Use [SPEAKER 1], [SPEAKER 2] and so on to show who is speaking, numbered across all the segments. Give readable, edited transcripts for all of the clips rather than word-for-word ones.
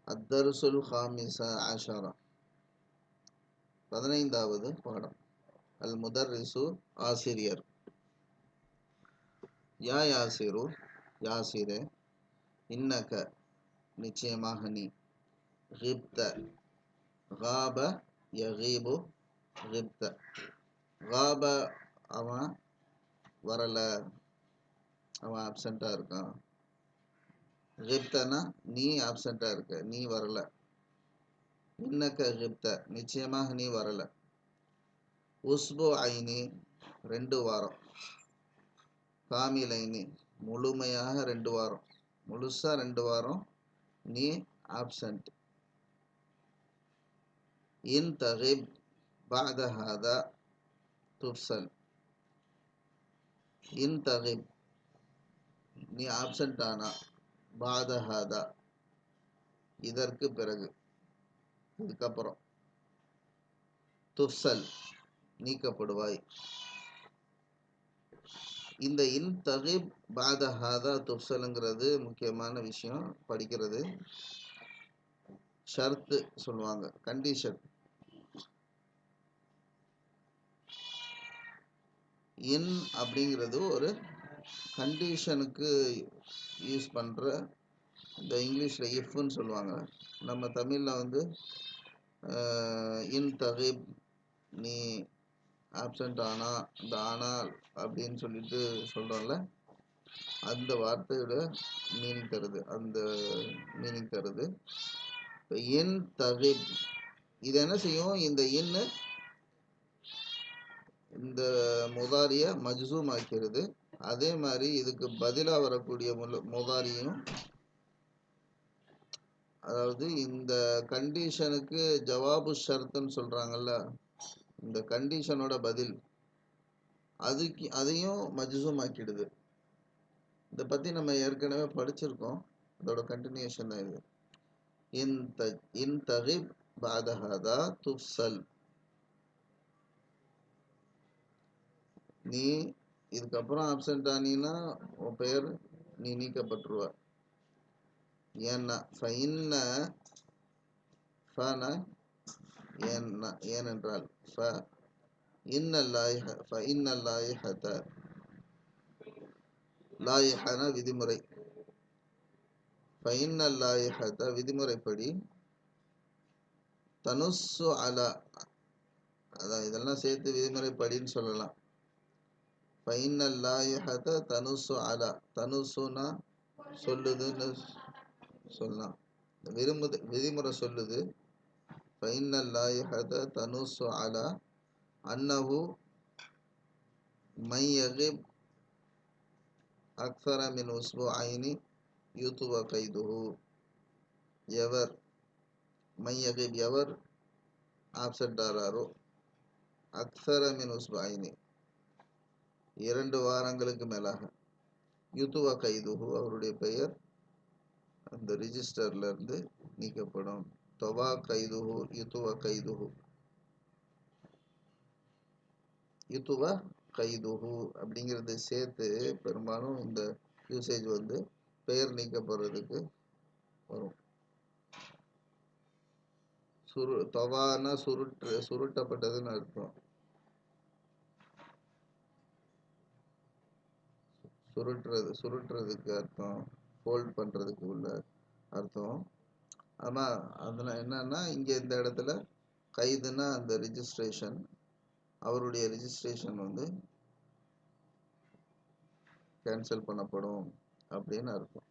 [SPEAKER 1] அத்தருசுல் ஹாமிச ஆஷரா 15வது பாடம். அல் முதர்ரிசு ஆசிரியர். யா யாசிரு யாசிரே, இன்னக நிச்சயமாக நீ, கிப்த காப யகீபு கிப்த, காப அவன் வரல, அவன் ஆப்சண்டா இருக்கான். கிப்தனா நீ ஆப்சண்டா இருக்க, நீ வரல. இன்னக்க கிப்த நிச்சயமாக நீ வரல. உஸ்பு ஐனி 2 வாரம். காமிலைனி முழுமையாக 2 வாரம், முழுசா 2 வாரம் நீ ஆப்சண்ட். இன் தகிப் பாத ஹாதா துஃப்சல், இன் தகிப் நீ ஆப்சண்ட் ஆனா, பாத ஹாதா இதற்கு பிறகு, இதுக்கப்புறம், துஃப்சல் நீக்கப்படுவாய். இந்த இன் தகிப் பாத ஹாதா துஃப்சலுங்கிறது முக்கியமான விஷயம் படிக்கிறது. ஷர்த்து சொல்லுவாங்க, கண்டிஷன். இன் அப்படிங்கிறது ஒரு கண்டிஷனுக்கு யூஸ் பண்ணுற, இந்த இங்கிலீஷில் இஃப்னு சொல்லுவாங்க. நம்ம தமிழில் வந்து இன் தகிப் நீ ஆப்சண்ட் ஆனா, இந்த ஆனால் அப்படின்னு சொல்லிட்டு சொல்கிறோம்ல, அந்த வார்த்தையோட மீனிங் தருது, அந்த மீனிங் தருது. இப்போ இன் தகிப் இது என்ன செய்யும், இந்த இன்னு இந்த முதாரிய மஜ்சூம் ஆக்கிறது. அதே மாதிரி இதுக்கு பதிலாக வரக்கூடிய முதாரியும், அதாவது இந்த கண்டிஷனுக்கு ஜவாபு ஷர்த்துன்னு சொல்கிறாங்கல்ல, இந்த கண்டிஷனோட பதில் அதையும் மஜ்சூம் ஆக்கிடுது. இதை பற்றி நம்ம ஏற்கனவே படிச்சிருக்கோம், அதோட கண்டினியூஷன் தான் இது. இன் தகிப் பாத ஹாதா துஃப்சல், நீ இதுக்கப்புறம் ஆப்சண்ட் ஆனீன்னா உன் பெயர் நீ நீக்கப்பட்டுருவ. ஏன்னா ஃபஇன்ன, ஃபன ஏனென்றால், ஃப இன்னல்லாஹ, ஃபஇன்னல்லாஹத, லாயிஹன விதிமுறை, ஃபஇன்னல்லாஹத விதிமுறைப்படி, தனுஸ்ஸு அலா, அதான் இதெல்லாம் சேர்த்து விதிமுறைப்படின்னு சொல்லலாம். ஃபஇன்னல்லாஹத தனுஸ்ஸு அலா, தனுசுனா சொல்லுதுன்னு சொல்லலாம், விதிமுறை சொல்லுது. ஃபஇன்னல்லாஹத தனுஸ்ஸு அலா அன்னஹு மை யகிப் அக்ஸர மின் உஸ்புஐனி யூதுவ கைதுஹு, எவர் மை யகிப் எவர் ஆப்சண்ட் ஆறாரோ, அக்ஸர மின் உஸ்புஐனி 2 வாரங்களுக்கு மேலாக, யுதுவ கைதுஹு அவருடைய பெயர் அந்த ரிஜிஸ்டர்ல இருந்து நீக்கப்படும். தொவா கைதுஹு யுதுவ கைதுஹு, யுதுவ கைதுஹு அப்படிங்கிறது சேர்த்து பெரும்பாலும் இந்த யூசேஜ் வந்து பெயர் நீக்கப்படுறதுக்கு வரும். தொவானா சுருட்டப்பட்டதுன்னு அர்த்தம். சுருட்டுறதுக்கு அர்த்தம், ஃபோல்ட் பண்ணுறதுக்கு உள்ள அர்த்தம். ஆனால் அதில் என்னன்னா, இங்கே இந்த இடத்துல கைதுன்னா அந்த ரிஜிஸ்ட்ரேஷன், அவருடைய ரிஜிஸ்ட்ரேஷன் வந்து கேன்சல் பண்ணப்படும் அப்படின்னு அர்த்தம்.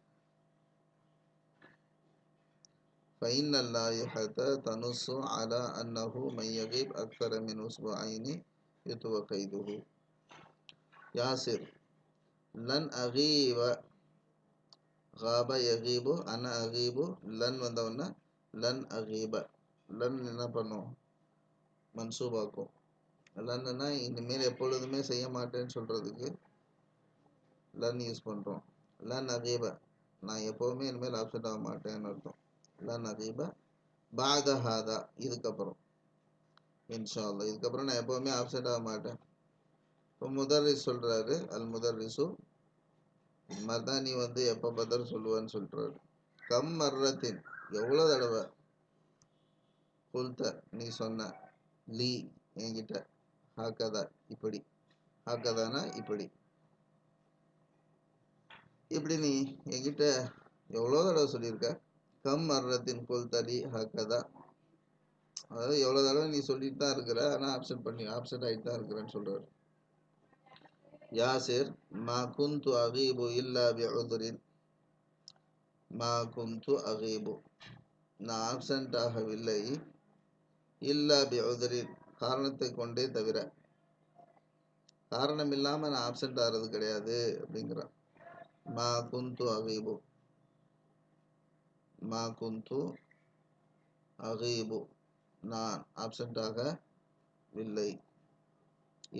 [SPEAKER 1] ஃபஇன்னல்லாஹத தனுஸ்ஸு அலா அன்னஹு மை யகிப் அக்ஸர மின் உஸ்புஐனி யுதுவ கைதுஹு. யாசிர் லன் அகீப, காப யகீபு அன அகீபு, லன் வந்தவொடனே லன் அகீப, லன் என்ன பண்ணும், மன்சூபாக்கும். லன்னுனா இனிமேல் எப்பொழுதுமே செய்ய மாட்டேன்னு சொல்கிறதுக்கு லன் யூஸ் பண்ணுறோம். லன் அகீப நான் எப்போவுமே இனிமேல் ஆப்சென்ட் ஆக மாட்டேன்னு அர்த்தம். லன் அகீப பாத ஹாதா இதுக்கப்புறம், இன்ஷா அல்லாஹ் இதுக்கப்புறம் நான் எப்போவுமே ஆப்சென்ட் ஆக மாட்டேன். இப்போ முதர்ரிஸ் சொல்கிறாரு, அல் முதர்ரிசு, இது மாதிரி தான் நீ வந்து எப்போ பதில் சொல்லுவான்னு சொல்கிறாரு. கம் மர்ரத்தின், எவ்வளோ தடவை குல்த நீ சொன்ன லீ என்கிட்ட ஹாக்கதா இப்படி ஹாக்கதானா இப்படி இப்படி நீ என்கிட்ட எவ்வளோ தடவை சொல்லியிருக்க கம் மர்ரத்தின் குல்தலி ஹாக்கதா அதாவது எவ்வளோ தடவை நீ சொல்லிட்டு தான் இருக்கிற ஆனால் ஆப்சென்ட் ஆகிட்டு தான் இருக்கிறேன்னு சொல்கிறார் யாசிர் மா குந்து அகீபு இல்லா பி உதுரின் மா குந்து அகீபு நான் ஆப்சென்ட் ஆகவில்லை இல்லா பி உதுரின் காரணத்தை கொண்டே தவிர காரணம் இல்லாமல் நான் ஆப்சென்ட் ஆகிறது கிடையாது அப்படிங்கிறான் மா குந்து அகீபு மா குந்து அகீபு நான் ஆப்சென்ட் ஆகவில்லை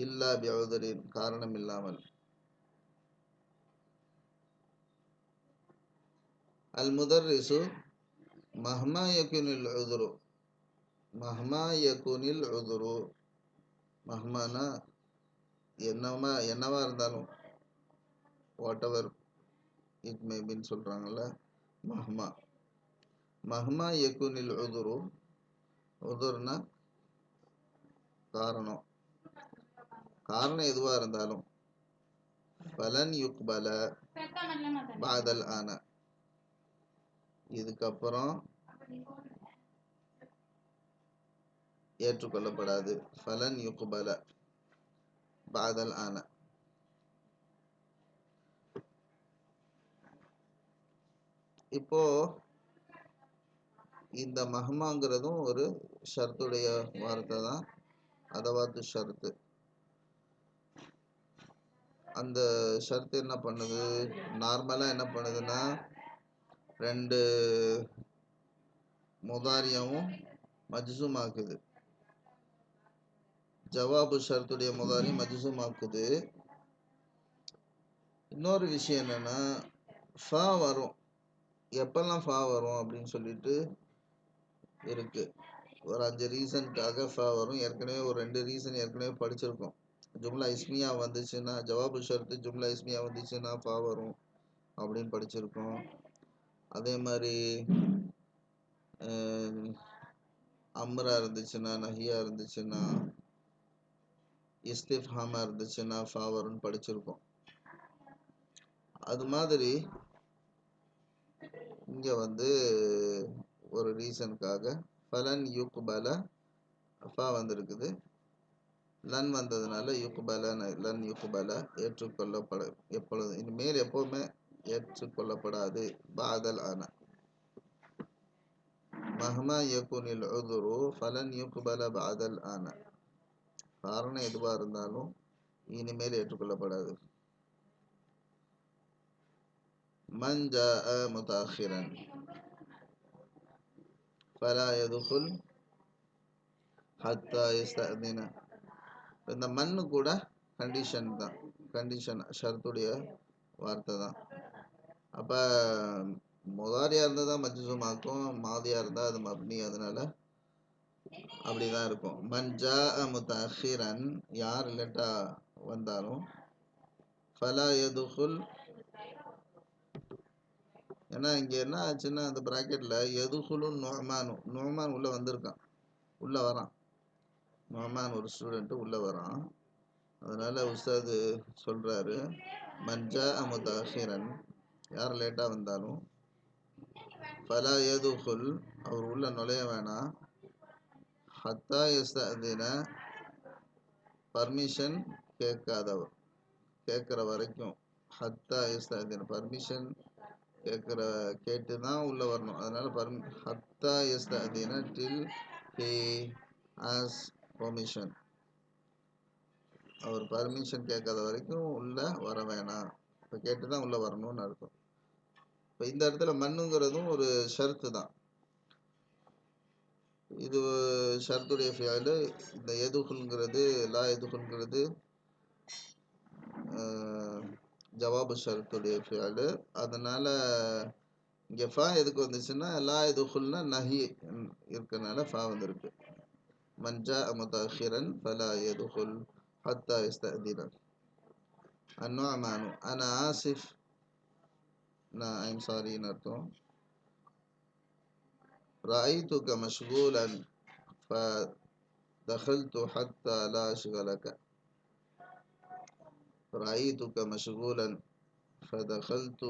[SPEAKER 1] இல்லா பி உதுரின் காரணம் இல்லாமல் அல் முதர்ரிசு மஹ்மா யகுனில் உதுரு மஹ்மா யகுனில் உதுரு மஹ்மானா என்னவா இருந்தாலும் வாட் எவர் இட் மேபின்னு சொல்கிறாங்கல்ல மஹ்மா மஹ்மா யகுனில் உதுரு உதுர்னா காரணம் எதுவாக இருந்தாலும் பலன் யுக்பல பாதல் ஆன இதுக்கப்புறம் ஏற்றுக்கொள்ளப்படாது ஃபலன் யுக்பல பாதல் ஆன இப்போ இந்த மஹ்மாங்கிறதும் ஒரு ஷர்த்துடைய வார்த்தை தான் அதவாத்து ஷர்த்து அந்த ஷர்த்து என்ன பண்ணுது நார்மலாக என்ன பண்ணுதுன்னா ரெண்டு முதாரியாவும் மஜ்சூம் ஆக்குது ஜவாபு ஷர்த்துடைய முதாரி மஜ்சூம் ஆக்குது இன்னொரு விஷயம் என்னன்னா ஃபா வரும் எப்பெல்லாம் ஃபா வரும் அப்படின்னு சொல்லிட்டு இருக்கு ஒரு 5 ரீசனுக்காக ஃபா வரும் ஏற்கனவே ஒரு 2 ரீசன் ஏற்கனவே படிச்சிருக்கோம் ஜும்லா இஸ்மியா வந்துச்சுன்னா ஜவாபு ஷர்த்து ஜும்லா இஸ்மியா வந்துச்சுன்னா ஃபா வரும் அப்படின்னு படிச்சிருக்கோம் அதே மாதிரி அம்ரா இருந்துச்சுன்னா நஹியா இருந்துச்சுன்னா இஸ்திஃப்ஹாமா இருந்துச்சுன்னா ஃபா வரும்னு படிச்சிருக்கோம் அது மாதிரி இங்கே வந்து ஒரு ரீசனுக்காக ஃபலன் யுக்பல ஃபா வந்திருக்குது லன் வந்ததுனால யுக்பல லன் யுக்பல ஏற்றுக்கொள்ளப்பட எப்பொழுது இனிமேல் எப்போவுமே ஏற்றுக்கொள்ளப்படாது பாதல் ஆன மஹ்மா யகுனில் உதுரு ஃபலன் யுக்பல பாதல் ஆன காரணம் எதுவாக இருந்தாலும் இனிமேல் ஏற்றுக்கொள்ளப்படாது மன் ஜாஅ முதாஹிரன் ஃபலா யதுகுல் ஹத்தா யஸ்தஅதின இந்த மண்ணு கூட கண்டிஷன் ஷர்த்துடைய வார்த்தை தான் அப்போ முதாரியாக இருந்தால் தான் மஜ்சூம் ஆக்கும் மாதியாக இருந்தால் அது மப்னி அதனால அப்படி தான் இருக்கும் மன் ஜாஅ முதஅஹிரன் யார் லேட்டாக வந்தாலும் ஃபலா யதுகுல் ஏன்னா இங்கே என்ன ஆச்சுன்னா அந்த ப்ராக்கெட்டில் எதுகுலும் நோமான் உள்ளே வந்திருக்கான் உள்ளே வரான் நோமான் ஒரு ஸ்டூடெண்ட்டு உள்ளே வரான் அதனால் உஸ்தாது சொல்கிறாரு மன்ஜா முதாஹிரன் யார் லேட்டாக வந்தாலும் ஃபலா யதுகுல் அவர் உள்ள நுழைய வேணாம் ஹத்தா யஸ்தஅதின பர்மிஷன் கேட்குற வரைக்கும் ஹத்தா யஸ்தஅதின பர்மிஷன் கேட்டு தான் உள்ளே வரணும் அதனால் ஹத்தா யஸ்தஅதின டில் ஹி ஆஸ் பெர்மிஷன் அவர் பர்மிஷன் கேட்காத வரைக்கும் உள்ளே வர வேணாம் இப்போ கேட்டு தான் உள்ளே வரணும்னு அர்த்தம் இப்போ இந்த இடத்துல மண்ணுங்கிறதும் ஒரு ஷர்த்து தான் இது ஷர்த்துடைய ஃபியாலு இந்த எதுகுல்ங்கிறது லா எதுகுல்ங்கிறது ஜவாபு ஷர்த்துடைய ஃபியாலு அதனால் இங்கே ஃபா எதுக்கு வந்துச்சுன்னா லா எதுகுல்னா நஹி இருக்கனால ஃபா வந்திருக்கு மன்ஜா முதாஹிரன் ஃபலா எதுகுல் ஹத்தா யஸ்தஅதின அந்நுஅமானு அனா ஆசிஃப் நான் ஐம் சாரின்னு அர்த்தம் رأيتك مشغولا فدخلت حتى لا أشغلك. رأيتك مشغولا فدخلت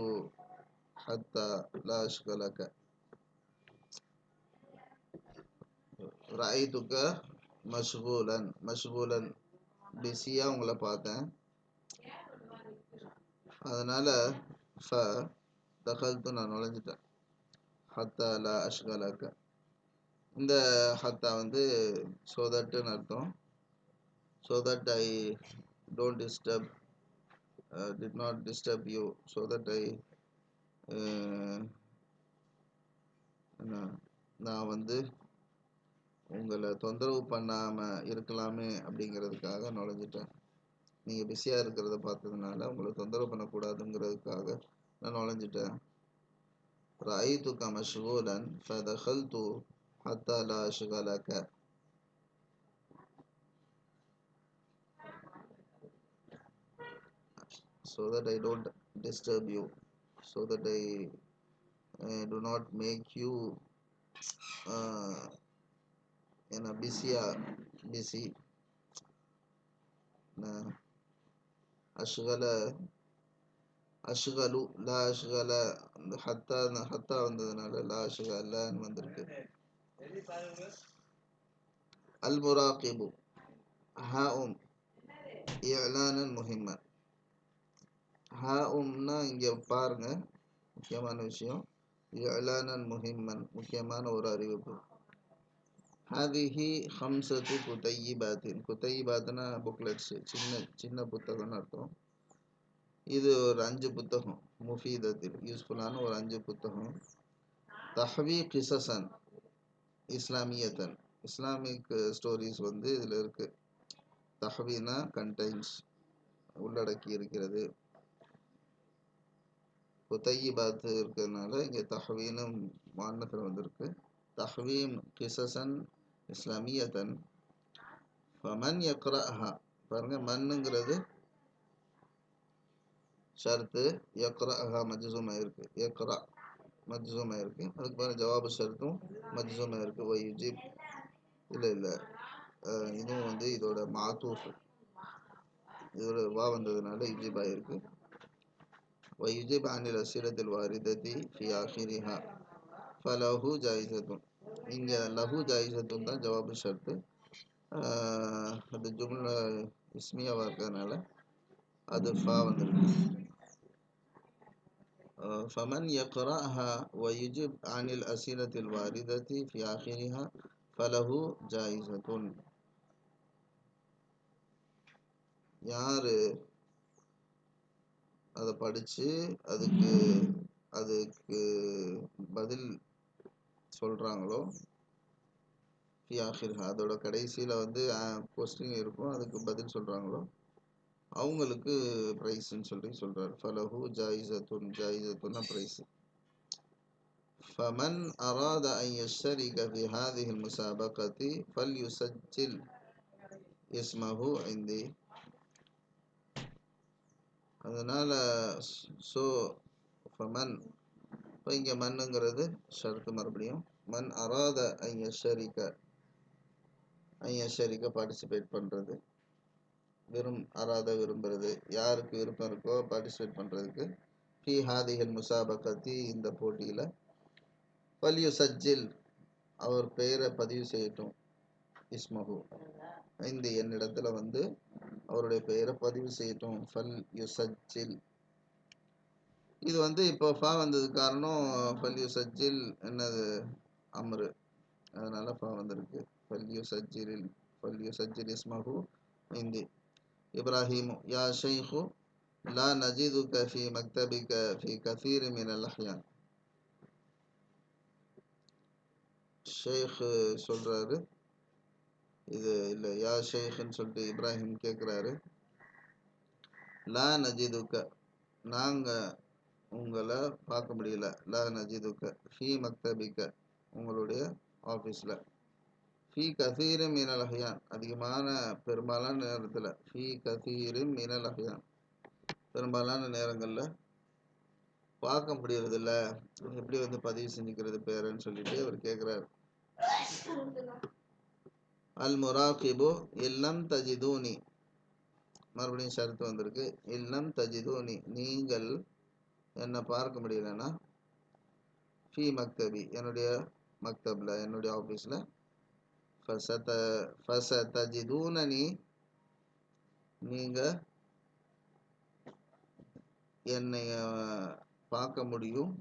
[SPEAKER 1] حتى لا أشغلك. رأيتك மஷ்கூலன் பிஸியாக உங்களை பார்த்தேன், அதனால் தகல்த்து நான் நுழைஞ்சிட்டேன். ஹத்தா லா அஷ்கலக்க, இந்த ஹத்தா வந்து ஸோ தட்டுன்னு அர்த்தம். So that I don't disturb, did not disturb you, so that I நான் வந்து உங்களை தொந்தரவு பண்ணாமல் இருக்கலாமே அப்படிங்கிறதுக்காக நுழைஞ்சிட்டேன். நீங்கள் பிஸியாக இருக்கிறத பார்த்ததுனால உங்களை தொந்தரவு பண்ணக்கூடாதுங்கிறதுக்காக நான் நுழைஞ்சிட்டேன். رأيتك مشغولا فدخلت حتى لا أشغلك. So that I don't disturb you, so that I do not make you busy. அஷ்கலு லா அஷ்கல, அந்த ஹத்தா வந்ததுனால லா அஷ்கலன்னு வந்திருக்கு. அல் முராகிபு ஹாஉம் இஅலானன் முஹிம்மன். ஹாஉம்னா இங்கே பாருங்க, முக்கியமான விஷயம். இஅலானன் முஹிம்மன், முக்கியமான ஒரு அறிவிப்பு. ஹாதிஹி ஹம்சத்து குதையிபாத்தின். குதையிபாத்னா புக்லெட்ஸ், சின்ன புத்தகம்னு அர்த்தம். இது ஒரு 5 புத்தகம், முஃபீதத்தில் யூஸ்ஃபுல்லான ஒரு 5 புத்தகம். தஹ்வி கிசசன் இஸ்லாமியத்தன், இஸ்லாமிக் ஸ்டோரிஸ் வந்து இதில் இருக்குது. தஹ்வினா கண்டைன்ஸ், உள்ளடக்கி இருக்கிறது. குதையிபாத் இருக்கிறதுனால இங்கே தஹ்வீன்னு மாநகரம் வந்திருக்கு. தஹ்வீம் கிசசன் இஸ்லாமியத்தன். ஃபமன் யக்ரஅஹா, பாருங்க மன்னுங்கிறது ஷர்த்து, யக்ரஅஹா மஜ்ஸூமாக இருக்குது. யக்ரா மஜ்ஸூமாக இருக்குது, அதுக்கு பாருங்க ஜவாபு ஷர்த்தும் மஜ்ஸூமாக இருக்குது. வயுஜிப் இல்லை இதுவும் வந்து இதோட மாத்தூஃப், இதோட வா வந்ததுனால இஜிபாக இருக்குது. வயுஜிப் அனில் அசிலத்தில் வாரிதத்தி ஃபி ஆஹிரிஹா ஃபலஹு ஜாயிசத்துன். இங்கே லஹு ஜாயிசத்துன் தான் ஜவாபு ஷர்த்து. அது ஜும்லா இஸ்மியாவாக இருக்கிறதுனால அது ஃபா வந்துருக்கு. فمن يقرأها ويجب عن الأسئلة الواردة في آخرها فله جائزة. யார் அதை படித்து அதுக்கு பதில் சொல்கிறாங்களோ, ஃபி ஆஹிரிஹா அதோட கடைசியில் வந்து கொஸ்டின் இருக்கும், அதுக்கு பதில் சொல்கிறாங்களோ அவங்களுக்கு ப்ரைஸ்ன்னு சொல்கிறார். ஃபலஹு ஜாயிசத்துன், ஜாயிசத்துன்னா ப்ரைஸ். ஃபமன் அராத அன் யஷ்தரிக ஃபி ஹாதிஹில் முஸாபகத்தி ஃபல்யுஸஜ்ஜில் இஸ்மஹு இந்தி. அதனால் ஃபமன், இப்போ இங்கே மன்னுங்கிறது ஷர்த்து. மறுபடியும் மன் அராத அன் யஷ்தரிக பார்ட்டிசிபேட் பண்ணுறது, விரும்புறது, யாருக்கு விருப்பம் இருக்கோ பார்ட்டிசிபேட் பண்ணுறதுக்கு. ஃபி ஹாதிஹில் முஸாபகத்தி, இந்த போட்டியில். ஃபல்யுஸஜ்ஜில், அவர் பெயரை பதிவு செய்யட்டும். இஸ்மஹு, இந்த என்னிடத்துல வந்து அவருடைய பெயரை பதிவு செய்யட்டும். ஃபல்யுஸஜ்ஜில், இது வந்து இப்போ ஃபா வந்தது காரணம் ஃபல்யுஸஜ்ஜில் என்னது அம்ரு, அதனால ஃபா வந்திருக்கு. ஃபல்யுஸஜ்ஜில் இஸ்மஹு இந்தி. இப்ராஹிம் யா ஷைஹு லா நஜிதுக ஃபி மக்தபிக ஃபி கதீர் மினல் அஹ்யான். ஷேக் சொல்கிறாரு, இது இல்லை யா ஷேக்குன்னு சொல்லிட்டு இப்ராஹிம் கேட்குறாரு. லா நஜிதுக்க, நாங்கள் உங்களை பார்க்க முடியல. லா நஜிதுக்க ஃபி மக்தபிக்க, உங்களுடைய ஆஃபீஸில். ஃபி கதீர் மினல் அஹ்யான், பெரும்பாலான நேரத்தில். ஃபி கதீர் மினல் அஹ்யான், பெரும்பாலான நேரங்களில். பார்க்க முடியறதில்ல, எப்படி வந்து பதிவு செஞ்சுக்கிறது பேருன்னு சொல்லிட்டு அவர் கேட்குறாரு. அல் முராகிபு இல்லம் தஜிதூனி, மறுபடியும் ஷரத்து வந்திருக்கு. இல்லம் தஜிதூனி, நீங்கள் என்னை பார்க்க முடியலன்னா, ஃபி மக்தபி, என்னுடைய மக்தபில், என்னுடைய ஆஃபீஸில், ஃபசதஜிதூனனி, நீங்கள் என்னை பார்க்க முடியும்,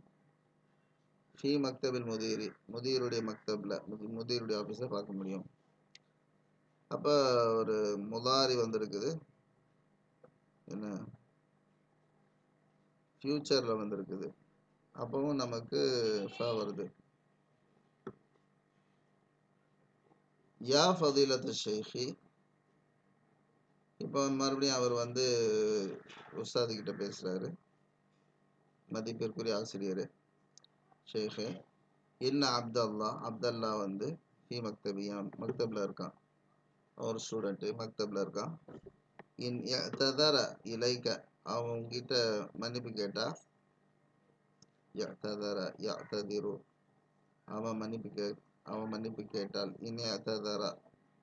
[SPEAKER 1] ஃபி மக்தபில் முதீரி, முதீருடைய மக்தபில், முதீருடைய ஆஃபீஸில் பார்க்க முடியும். அப்போ ஒரு முதாரி வந்திருக்குது, என்ன ஃப்யூச்சரில் வந்திருக்குது, அப்பவும் நமக்கு ஃபா வருது. யா ஃபதீலத்து ஷேഖி, இப்போ மறுபடியும் அவர் வந்து உஸ்தாதுக்கிட்ட பேசுகிறாரு, மதிப்பிற்குரிய ஆசிரியர் ஷேഖே. இன்ன அப்தல்லா வந்து ஃபி மக்தபியா, மக்தபில் இருக்கான், ஒரு ஸ்டூடெண்ட்டு மக்தபில் இருக்கான். இன் ததர இலைக்க, அவங்கிட்ட மன்னிப்பு கேட்டா, ததர ததிரு, அவன் மன்னிப்பு கேட்டால், இன் ததர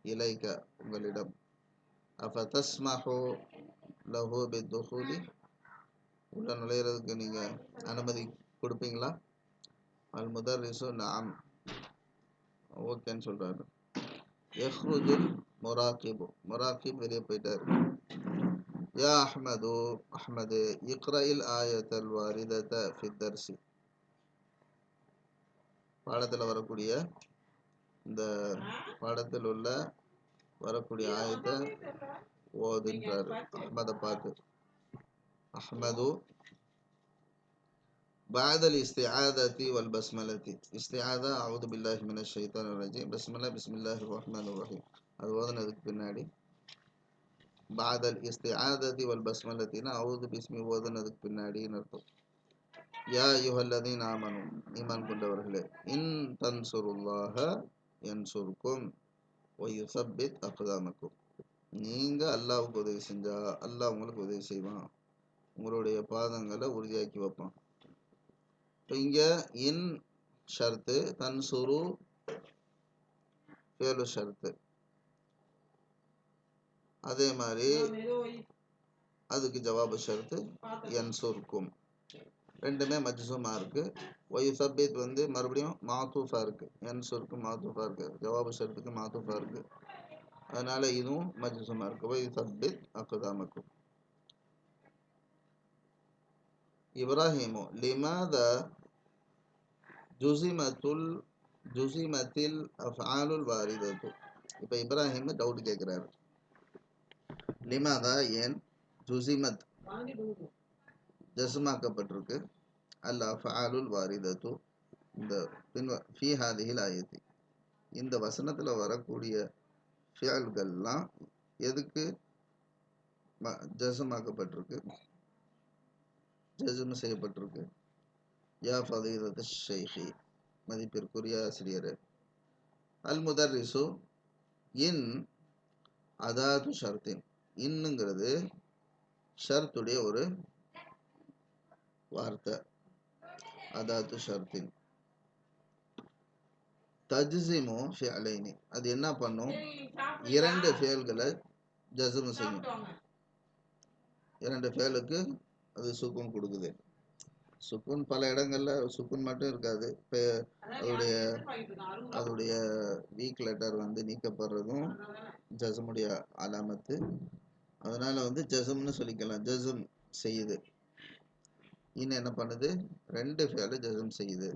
[SPEAKER 1] இலைக்க, உங்களிடம், அப்ப தஸ்மஹு லஹு பித்துஹூலி, உள்ள நுழையிறதுக்கு நீங்கள் அனுமதி கொடுப்பீங்களா? அல் முதர்ரிசு நஅம், ஓகேன்னு சொல்கிறாரு. யஹ்ருஜுல் முராகிபு, முராகிப் வெளியே போயிட்டார். யா அஹ்மது இக்ரஇல் ஆயத்தல் வாரிதத ஃபித் தர்சி, பாடத்தில் வரக்கூடிய, இந்த பாடத்தில் உள்ள வரக்கூடிய ஆயத்தை ஓதுன்றாரு அஹ்மதை பார்த்து. அஹ்மது பாதல் இஸ்திஆததி வல் பஸ்மலதி, இஸ்திஆதா அஊது பில்லாஹி மினஷ் ஷைத்தானிர் ரஜீம், பஸ்மலா பிஸ்மில்லாஹிர் ரஹ்மானிர் ரஹீம், அது ஓதுனதுக்கு பின்னாடி பாதல் இஸ்திஆததி வல் பஸ்மலத்தினா அஊது பிஸ்மி ஓதுனதுக்கு பின்னாடின்னு அர்த்தம். யா அய்யுஹல்லதீன ஆமனு, ஈமான் கொண்டவர்களே, இன் தன்சுருல்லாஹ யன்சுருக்கும் வ யுஸப்பித் அக்தாமக்கும், நீங்கள் அல்லாஹ்வுக்கு உதவி செஞ்சா அல்லாஹ் உங்களுக்கு உதவி செய்வான், உங்களுடைய பாதங்களை உறுதியாக்கி வைப்பான். இப்போ இங்கே இன் ஷர்த்து, தன்சுரு ஃபேலு ஷர்த்து, அதே மாதிரி அதுக்கு ஜவாபு ஷர்த்து யன்சுருக்கும், ரெண்டுமே மஜ்சூமா இருக்கு. ஒய் சப்பித் வந்து மறுபடியும் மாத்தூஃபா இருக்கு, யன்சுருக்கும் மாத்தூஃபா இருக்கு, ஜவாபு ஷர்த்துக்கு மாத்தூஃபா இருக்கு, அதனால இதுவும் மஜ்சூமா இருக்கு. ஒய் சப்பித் அக்தாமக்கும். இப்ராஹிமு லிமாதா ஜுசிமத்தில் அஃஆலுல் வாரிதத்து, இப்போ இப்ராஹிம் டவுட் கேட்குறாரு. லிமாதா, ஏன், ஜுசிமத் ஜஸ்மாக்கப்பட்டிருக்கு, அல் அஃஆலுல் வாரிதத்து, இந்த ஃபீ ஹாதிஹில் ஆயத்தி, இந்த வசனத்தில் வரக்கூடிய ஃபியல்கள்லாம் எதுக்கு ஜஸ்மாக்கப்பட்டிருக்கு, ஜஸ்ம் செய்யப்பட்டிருக்கு? யா ஃபதீலத்து ஷைഖி, மதிப்பிற்குரிய ஆசிரியர். அல் முதர்ரிசு, இன் அதாது ஷர்த்தின், இன்னுங்கிறது ஷர்த்துடைய ஒரு வார்த்தை, அதாது ஷர்த்தின். தஜ்ஸிமு ஃபிஅலைனி, அது என்ன பண்ணும், இரண்டு ஃபேல்களை ஜஸ்ம் செய்யும், இரண்டு ஃபேலுக்கு அது சுக்கூன் கொடுக்குது. சுக்கூன் பல இடங்கள்ல சுக்கூன் மட்டும் இருக்காது, அதோடைய வீக் லெட்டர் வந்து நீக்கப்படுறதும் ஜஸ்முடைய அலாமத்து, அதனால வந்து ஜஸ்ம்னு சொல்லிக்கலாம், ஜஸ்ம் செய்யுது. இன்னும் என்ன பண்ணுது, ரெண்டு ஃபேலு ஜஸ்ம் செய்யுது.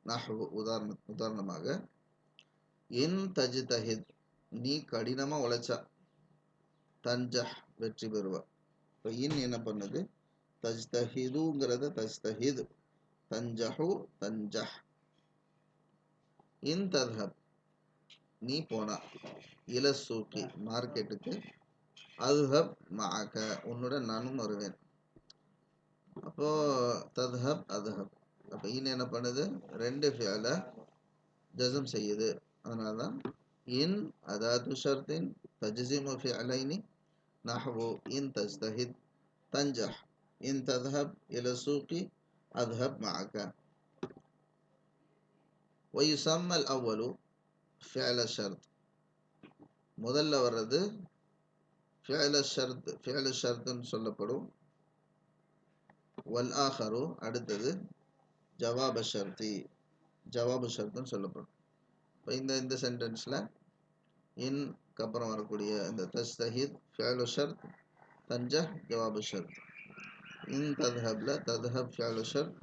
[SPEAKER 1] நஹ்வு, உதாரணமாக, இன் தஜ்தஹித், நீ கடினமா உழைச்சா, தன்ஜஹ், வெற்றி பெறுவா. இப்போ இன் என்ன பண்ணுது, தஜ்தஹிதுங்கிறத தஜ்தஹித், தன்ஜஹு தன்ஜஹ். இன் தத்ஹப், நீ போனா, இல சூக்கி, மார்க்கெட்டுக்கு, அத்ஹப் மஅக, உன்னுடன் நானும் வருவேன். அப்போ தத்ஹப் அத்ஹப், அப்போ இன் என்ன பண்ணுது, ரெண்டு ஃபியலை ஜஸ்ம் செய்யுது. அதனால தான் இன் அதாது ஷர்த்தின் தஜ்ஸிமு ஃபிஅலைனி நஹ்வு இன் தஜ்தஹித் தன்ஜஹ், இன் தத்ஹப் இல சூக்கி அத்ஹப் மஅக. ويسمى الأول فعل الشرط. முதல்ல வர்றது ஃபிஅல் ஷர்த், ஃபிஅல் ஷர்த்னு சொல்லப்படும். வல் ஆஹரு அடுத்தது ஜவாப் ஷர்த்தி, ஜவாப் ஷர்த்னு சொல்லப்படும். இப்போ இந்த சென்டென்ஸில் இன்க்கு அப்புறம் வரக்கூடிய இந்த தஸ்தஹித் ஃபிஅல் ஷர்த், தன்ஜஹ் ஜவாப் ஷர்த். இன் தத்ஹப்ல தத்ஹப் ஃபிஅல் ஷர்த்,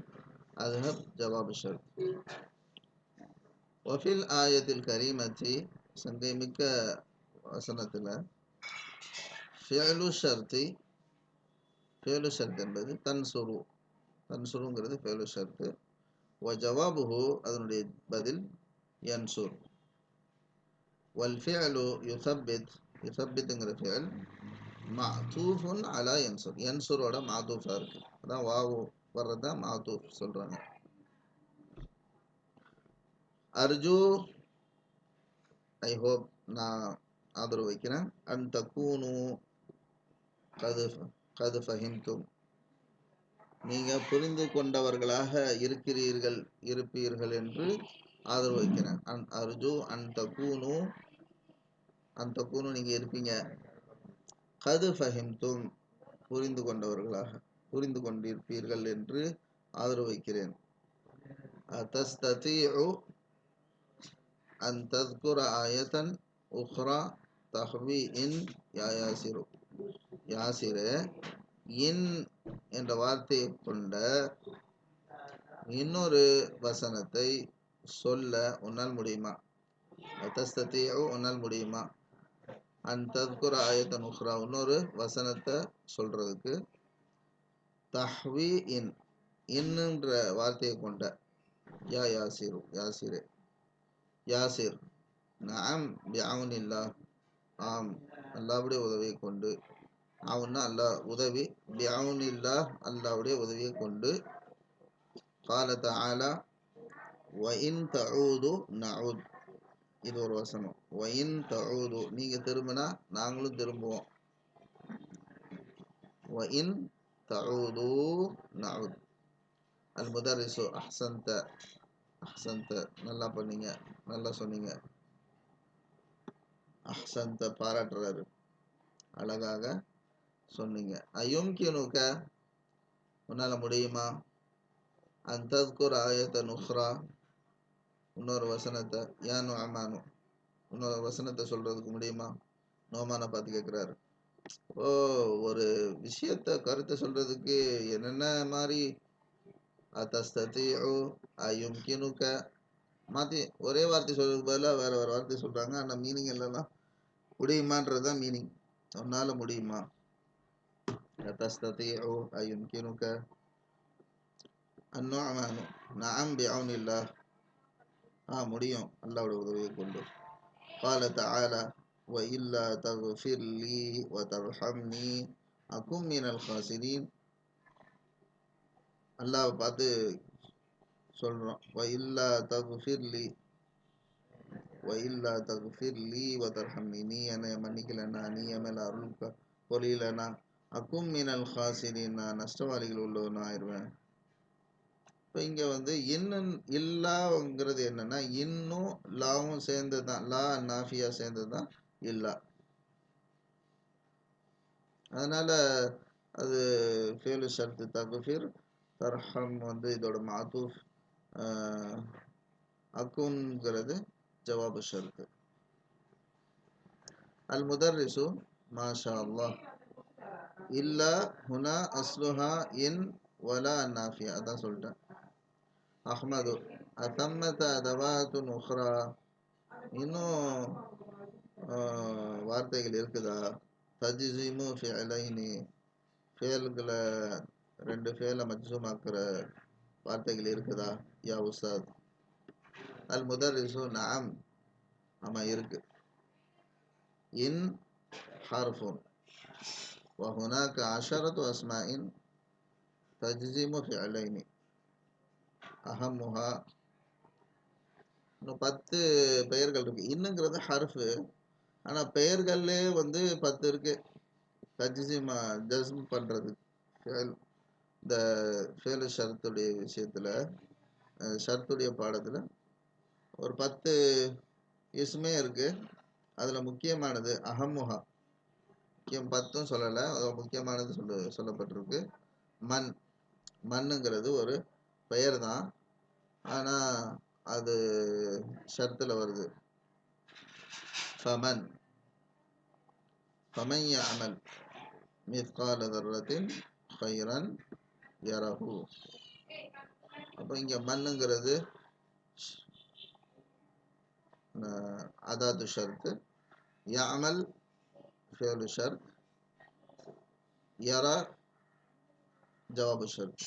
[SPEAKER 1] அத்ஹப் ஜவாப் ஷர்த். வஃபில் ஆயத்தில் கரீமத்தி, சங்கை மிக்க வசனத்தில் ஃபிஅலு ஷர்த்தி, ஃபிஅலு ஷர்த் என்பது தன்சுரு, தன்சுருங்கிறது ஃபிஅலு ஷர்த்து. வ ஜவாபுஹு அதனுடைய பதில் யன்சுர். வல் ஃபிஅலு யுசப்பித், யுசப்பித்துங்கிற ஃபிஅல் மஅதூஃபுன் அலா யன்சுர், யன்சுரோட மஅதூஃபா இருக்கு. அதான் வாவு வர்றது தான் மஅதூஃப் சொல்றாங்க. அர்ஜு ஐ ஹோப், நான் ஆதரவு வைக்கிறேன். அன் தக்கூனு கது ஃபஹிம்தும், நீங்கள் புரிந்து கொண்டவர்களாக இருப்பீர்கள் என்று ஆதரவு வைக்கிறேன். அர்ஜு அன் தக்கூனு, அன் தக்கூனு நீங்கள் இருப்பீங்க. கது ஃபஹிம்தும் புரிந்து கொண்டவர்களாக, புரிந்து கொண்டிருப்பீர்கள் என்று ஆதரவு வைக்கிறேன். தஸ்ததீஉ அன் தذ்குர ஆயத்தன் உக்ரா தஹ்வி இன் யா யாசிரு. யாசிரே, இன் என்ற வார்த்தையை கொண்ட இன்னொரு வசனத்தை சொல்ல உன்னால் முடியுமா? தஸ்ததீஉ உன்னால் முடியுமா? அன் தذ்குர ஆயத்தன் உக்ரா இன்னொரு வசனத்தை சொல்றதுக்கு. தஹ்வி இன், இன்னுன்ற வார்த்தையை கொண்ட. யா யாசிரு, யாசிரே, யாசிர். நஅம் பிஅவுனில்லாஹ், ஆம் அல்லாஹ்வுடைய உதவியை கொண்டு. அவன்னா அல்லாஹ் உதவி, பிஅவுனில்லாஹ் அல்லாஹ்வுடைய உதவியை கொண்டு. கால தஆலா வ இன் தஊது நஊத், இது ஒரு வசனம். வ இன் தஊது நீங்க திரும்பினா நாங்களும் திரும்புவோம். வ இன் தஊது நஊத். அல் முதர்ரிசு அஹ்சன்த, அஹ்சன்த நல்லா பண்ணீங்க, நல்லா சொன்னீங்க. அஹ்சன்த பாராட்டுறாரு, அழகாக சொன்னீங்க. அயும்கினுக உன்னால முடியுமா? அன் தذ்குர ஆயத்தன் உக்ரா இன்னொரு வசனத்தை. யா நுஅமானு இன்னொரு வசனத்தை சொல்றதுக்கு முடியுமா? நோமான பார்த்து கேட்குறாரு. ஓ, ஒரு விஷயத்த கருத்தை சொல்றதுக்கு என்னென்ன மாதிரி அத்தஸ்ததீஉ அயும்கினுக மாற்றி ஒரே வார்த்தை சொல்றதுக்கு பதிலாக வேற வேற வார்த்தை சொல்றாங்க. ஆனால் மீனிங் இல்லைன்னா முடியுமான்றது தான் மீனிங். உன்னால முடியுமா? அத்தஸ்ததீஉ அயும்கினுக. அந்நுஅமானு நஅம் பிஅவுனில்லாஹ், முடியும் அல்லாஹ்வுடைய உதவியை கொண்டு. قال تعالى وإلا تغفر لي وترحمني أكن من الخاسرين. அல்லாஹ் பார்த்து சொல்றோம். وإلا تغفر لي, وإلا تغفر لي وترحمني, நீ என்னை மன்னிக்கலன்னா, நீ என் மேல அருள் பொழியலன்னா, அக்கும் மினல் ஹாசிரின், நான் நஷ்டவாளிகள் உள்ளவன் ஆயிடுவேன். இப்போ இங்கே வந்து இன்னும் இல்லாங்கிறது என்னன்னா, இன்னும் லாவும் சேர்ந்தது தான், லா நாஃபியா சேர்ந்தது தான் இல்லா. அதனால அது ஃபேலு ஷர்த்து தகுஃபிர், தர்ஹம் வந்து இதோட மாத்தூஃப், அக்குன்கிறது ஜவாபு ஷர்த்து. அல் முதர்ரிசு மாஷா அல்லாஹ் இல்லா ஹுனா அஸ்லுஹா இன் வலா நாஃபியா, அதான் சொல்லிட்டேன். அஹ்மது அதம்மத அதவாத்துன் உஹ்ரா, இன்னும் வார்த்தைகள் இருக்குதா? தஜ்ஸிமு ஃபிஅலைனி, ஃபேல்களை ரெண்டு ஃபேலை மஜ்ஸூமாக்குற வார்த்தைகள் இருக்குதா யா உஸ்தாத்? அல் முதர்ரிசு நஅம், ஆமாம் இருக்கு. இன் ஹர்ஃபுன் வ ஹுனாக அஷரத்து அஸ்மாஇன் தஜ்ஸிமு ஃபிஅலைனி அஹம்முஹா. இன்னும் 10 பெயர்கள் இருக்கு. இன்னுங்கிறது ஹர்ஃபு, ஆனால் பெயர்கள்லே வந்து 10 இருக்கு. தஜ்ஸிமா ஜஸ்ம் பண்ணுறது, இந்த ஃபேலு ஷரத்துடைய விஷயத்தில், ஷரத்துடைய பாடத்தில் ஒரு 10 இஸ்மே இருக்குது. அதில் முக்கியமானது அஹம்முஹா, முக்கியம் 10ம் சொல்லலை, முக்கியமானது சொல்லப்பட்டிருக்கு. மண்ணுங்கிறது ஒரு பெயர் தான், ஆனால் அது ஷர்த்தில் வருது. ஃபமன் யஅமல் மிஸ்கால தர்ரத்தின் கைரன் யரஹு. அப்போ இங்கே மண்ணுங்கிறது அதாது ஷர்த்து, யஅமல் ஃபியலு ஷர்த், யரா ஜவாபு ஷர்த்.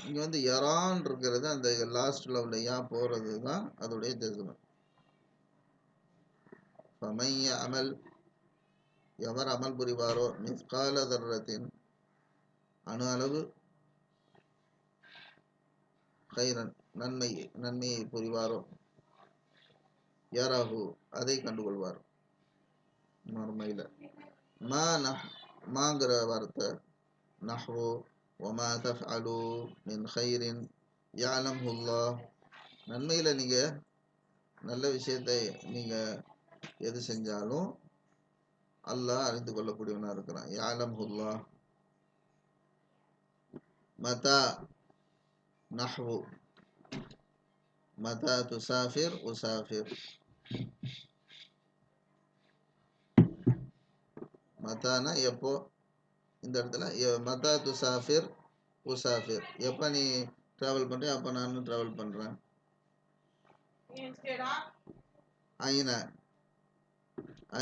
[SPEAKER 1] இங்கே வந்து யரான் இருக்கிறது, அந்த லாஸ்ட்ல உள்ள யா போகிறது தான் அதோடைய ஜஸ்மு. ஃபமன் யஅமல், எவர் அமல் புரிவாரோ, மிஸ்கால தர்ரத்தின் அணு அளவு, கைரன் நன்மையை புரிவாரோ, யரஹு அதை கண்டுகொள்வார் மறுமையில். மாங்கிற வார்த்தை நஹ்வு வமா தஃஅலு மின் கைரின் யஅலம்ஹுல்லாஹ். நன்மையில் நீங்கள் நல்ல விஷயத்தை நீங்கள் எது செஞ்சாலும் அல்லாஹ் அறிந்து கொள்ளக்கூடியவனாக இருக்கிறான். யஅலம்ஹுல்லாஹ். மதா நஹ்வு மதா துசாஃபிர் உசாஃபிர். மதானா எப்போ, இந்த இடத்துல மதா துசாஃபிர் உசாஃபிர், எப்போ நீ ட்ராவல் பண்ணுறிய அப்போ நானும் ட்ராவல் பண்ணுறேன். ஐன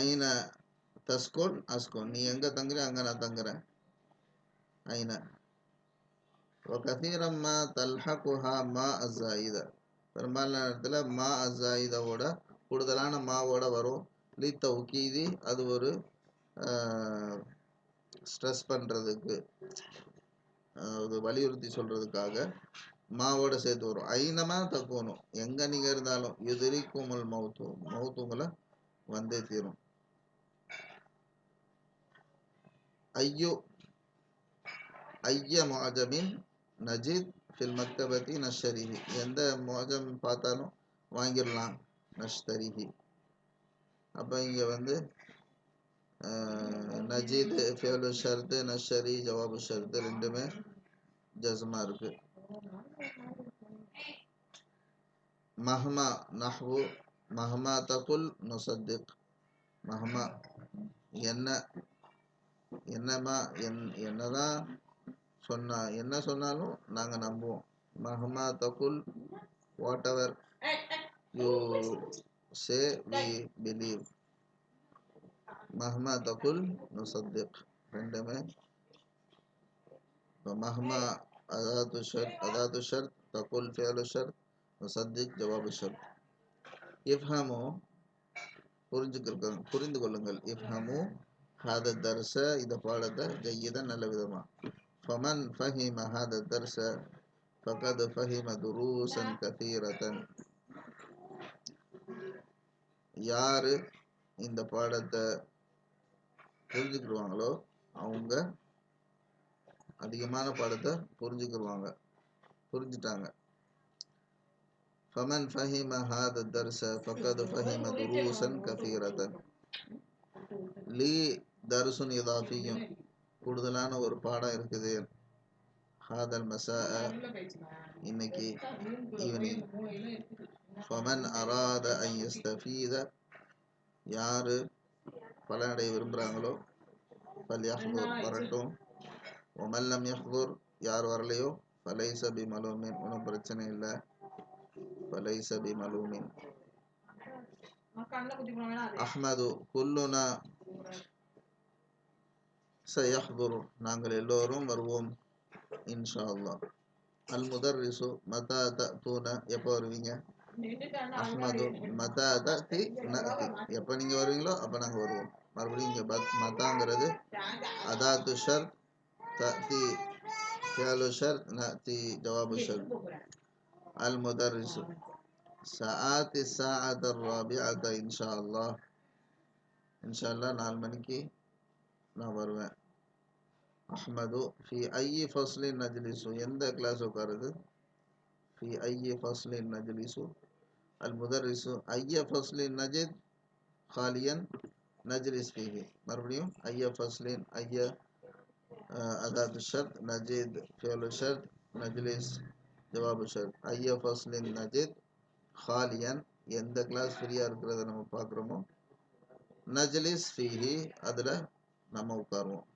[SPEAKER 1] ஐன தஸ்கோன் அஸ்கோன், நீ எங்கே தங்குற அங்கே நான் தங்குறேன். ஐன கசீரம்மா தல்ஹகுஹா மா அஸ்ஸாயித. பெரும்பாலான இடத்துல மா அஸ்ஸாயிதவோட கூடுதலான மாவோட வரும். லீ தௌகீதி, அது ஒரு ஸ்ட்ரெஸ் பண்ணுறதுக்கு, அது வலியுறுத்தி சொல்கிறதுக்காக மாவோட சேர்த்து வரும். ஐனமா தக்கணும், எங்கே நீங்கள் இருந்தாலும், யுதிரிக்குமுல் மௌத்து, மௌத்து உங்களை வந்தே தீரும். ஐய முஅஜமின் நஜித் ஃபில் மக்தபதி நஷ்தரிஹி. எந்த முஅஜம் பார்த்தாலும் வாங்கிடலாம், நஷ்தரிஹி. அப்போ இங்கே வந்து நஜீத் ஃபியலு ஷர்த்து, நஷ்ஷரி ஜவாபு ஷர்த்து, ரெண்டுமே ஜஸ்மா இருக்கு. மஹ்மா நஹ்வு மஹ்மா தகுல் நுசத்திக். மஹ்மா என்னதான் என்ன சொன்னாலும் நாங்கள் நம்புவோம். மஹ்மா தகுல், whatever you say we believe. மஹ்மா தகுல் நுசத்திக், ரெண்டுமே. மஹ்மா அதாது ஷர்த், தகுல் ஃபியலு ஷர்த், நுசத்திக் ஜவாபு ஷர்த். இஃப்ஹமு, புரிந்து கொள்ளுங்கள். இஃப்ஹமு ஹாத தர்ஸ, இந்த பாடத்தை ஜய்யிதன், நல்ல விதமா. ஃபமன் ஃபஹிம ஹாத தர்ஸ ஃபகத் ஃபஹிம துரூசன் கதீரத்தன். யாரு இந்த பாடத்தை புரிஞ்சுக்கிடுவாங்களோ அவங்க அதிகமான பாடத்தை புரிஞ்சுட்டாங்க. ஃபமன் ஃபஹிம ஹாத தர்ஸ ஃபகத் ஃபஹிம துரூசன் கதீரத்தன். லீ தர்சுன் இதாஃபியும், கூடுதலான ஒரு பாடம் இருக்குது. ஹாதல் மஸா, இன்னைக்கு ஈவினிங். ஃபமன் அராத அன் யஸ்தஃபீத, யாரு பலனடைய விரும்புகிறாங்களோ, ஃபல்யஹ்துர், வரட்டும். வமன் லம் யஹ்துர், யார் வரலையோ, ஃபலைஸ பிமலூமின், ஒன்றும் பிரச்சனை இல்லை. ஃபலைஸ பிமலூமின். அஹ்மது குல்லுனா சயஹ்துரு, நாங்கள் எல்லோரும் வருவோம் இன்ஷா அல்லாஹ். அல் முதர்ரிசு மதா தஅதூன, எப்போ வருவீங்க. அஹ்மது மதா தஅதி நஅதி, எப்போ நீங்கள் வருவீங்களோ அப்போ நாங்கள் வருவோம். மறுபடியும் இங்கே மதாங்கிறது அதாத்து ஷர்த், தஅதி ஃபியலு ஷர்த், நஅதி ஜவாபு ஷர்த். அல் முதர்ரிசு சஆத்தி ஸாஅத ராபிஅத இன்ஷா அல்லாஹ். இன்ஷா அல்லாஹ் 4 மணிக்கு நான் வருவேன். அஹ்மது ஃபி ஐயி ஃபஸ்லின் நஜ்லிசு, எந்த கிளாஸ் உட்காருது? ஃபி ஐயி ஃபஸ்லின் நஜ்லிசு. அல் முதர்ரிசு ஐய ஃபஸ்லின் நஜித் ஹாலியன் நஜ்லிஸ் ஃபீஹி. மறுபடியும் ஐய ஃபஸ்லின், ஐய அதாது ஷர்த், நஜித் ஃபியலு ஷர்த், நஜ்லிஸ் ஜவாபு ஷர்த். ஐய ஃபஸ்லின் நஜித் ஹாலியன், எந்த கிளாஸ் ஃப்ரீயாக இருக்கிறத நம்ம பார்க்குறோமோ, நஜ்லிஸ் ஃபீஹி, அதில் நம்ம உட்காருவோம்.